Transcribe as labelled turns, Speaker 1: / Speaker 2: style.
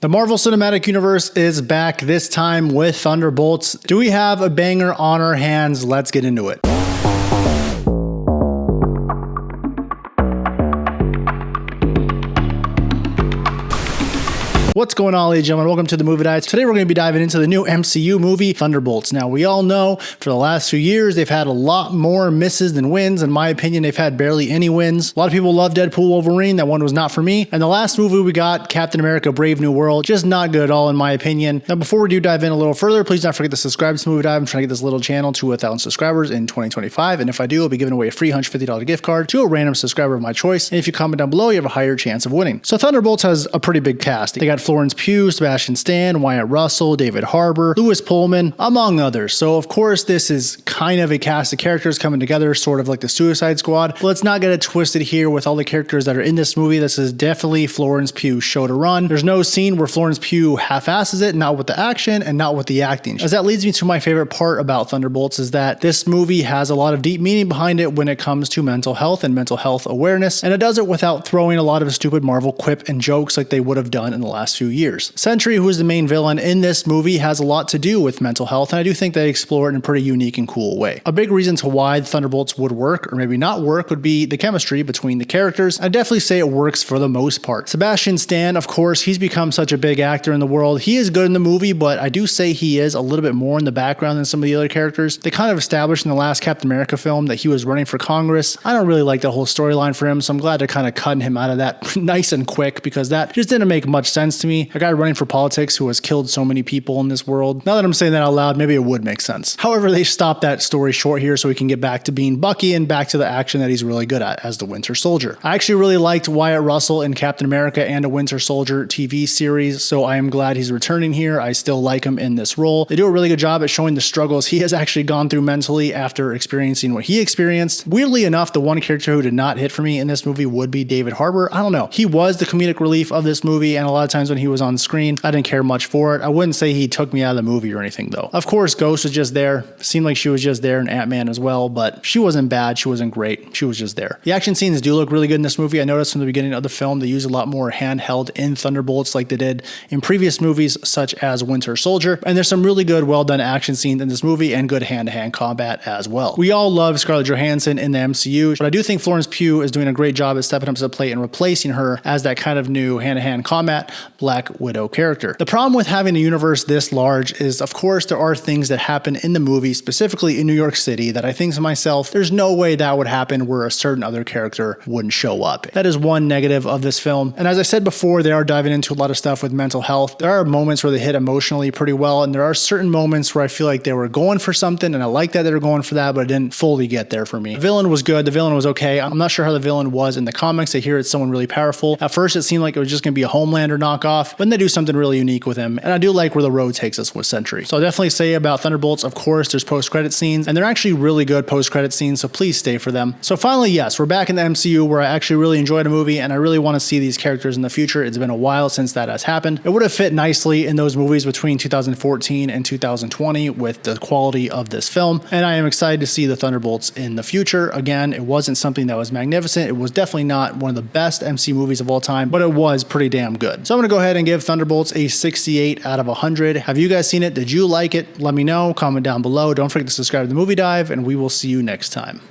Speaker 1: The Marvel Cinematic Universe is back, this time with Thunderbolts. Do we have a banger on our hands? Let's get into it. What's going on, ladies and gentlemen? Welcome to the Movie Dives. Today we're going to be diving into the new MCU movie, Thunderbolts. Now, we all know for the last few years, they've had a lot more misses than wins. In my opinion, they've had barely any wins. A lot of people love Deadpool Wolverine. That one was not for me. And the last movie we got, Captain America Brave New World, just not good at all, in my opinion. Now, before we do dive in a little further, please don't forget to subscribe to the Movie Dive. I'm trying to get this little channel to 1,000 subscribers in 2025. And if I do, I'll be giving away a free $150 gift card to a random subscriber of my choice. And if you comment down below, you have a higher chance of winning. So Thunderbolts has a pretty big cast. They got Florence, Pugh, Sebastian, Wyatt Russell, David Harbour, Louis Pullman, among others. So of course this is kind of a cast of characters coming together, sort of like the Suicide Squad. But let's not get it twisted here with all the characters that are in this movie. This is definitely Florence Pugh's show to run. There's no scene where Florence Pugh half-asses it, not with the action and not with the acting. As that leads me to my favorite part about Thunderbolts is that this movie has a lot of deep meaning behind it when it comes to mental health and mental health awareness, and it does it without throwing a lot of stupid Marvel quip and jokes like they would have done in the last few years. Sentry, who is the main villain in this movie, has a lot to do with mental health, and I do think they explore it in a pretty unique and cool way. A big reason to why Thunderbolts would work, or maybe not work, would be the chemistry between the characters. I'd definitely say it works for the most part. Sebastian Stan, of course, he's become such a big actor in the world. He is good in the movie, but I do say he is a little bit more in the background than some of the other characters. They kind of established in the last Captain America film that he was running for Congress. I don't really like the whole storyline for him, so I'm glad they're kind of cutting him out of that nice and quick, because that just didn't make much sense to me. A guy running for politics who has killed so many people in this world. Now that I'm saying that out loud, maybe it would make sense. However, they stopped that story short here so we can get back to being Bucky and back to the action that he's really good at as the Winter Soldier. I actually really liked Wyatt Russell in Captain America and a Winter Soldier TV series, so I am glad he's returning here. I still like him in this role. They do a really good job at showing the struggles he has actually gone through mentally after experiencing what he experienced. Weirdly enough, the one character who did not hit for me in this movie would be David Harbour. I don't know. He was the comedic relief of this movie, and a lot of times when he was on screen, I didn't care much for it. I wouldn't say he took me out of the movie or anything, though. Of course, Ghost was just there. Seemed like she was just there in Ant-Man as well, but she wasn't bad. She wasn't great. She was just there. The action scenes do look really good in this movie. I noticed from the beginning of the film they use a lot more handheld in Thunderbolts like they did in previous movies such as Winter Soldier, and there's some really good, well-done action scenes in this movie and good hand-to-hand combat as well. We all love Scarlett Johansson in the MCU, but I do think Florence Pugh is doing a great job at stepping up to the plate and replacing her as that kind of new hand-to-hand combat Black Widow character. The problem with having a universe this large is, of course, there are things that happen in the movie, specifically in New York City, that I think to myself, there's no way that would happen where a certain other character wouldn't show up. That is one negative of this film. And as I said before, they are diving into a lot of stuff with mental health. There are moments where they hit emotionally pretty well, and there are certain moments where I feel like they were going for something, and I like that they were going for that, but it didn't fully get there for me. The villain was good. The villain was okay. I'm not sure how the villain was in the comics. I hear it's someone really powerful. At first, it seemed like it was just going to be a Homelander knockoff, but then they do something really unique with him, and I do like where the road takes us with Sentry. So I'll definitely say about Thunderbolts, of course, there's post-credit scenes, and they're actually really good post-credit scenes, so please stay for them. So finally, yes, we're back in the MCU where I actually really enjoyed a movie, and I really want to see these characters in the future. It's been a while since that has happened. It would have fit nicely in those movies between 2014 and 2020 with the quality of this film, and I am excited to see the Thunderbolts in the future. Again, it wasn't something that was magnificent. It was definitely not one of the best MCU movies of all time, but it was pretty damn good. So I'm going to go ahead and give Thunderbolts a 68 out of 100. Have you guys seen it? Did you like it? Let me know. Comment down below. Don't forget to subscribe to the Movie Dive, and we will see you next time.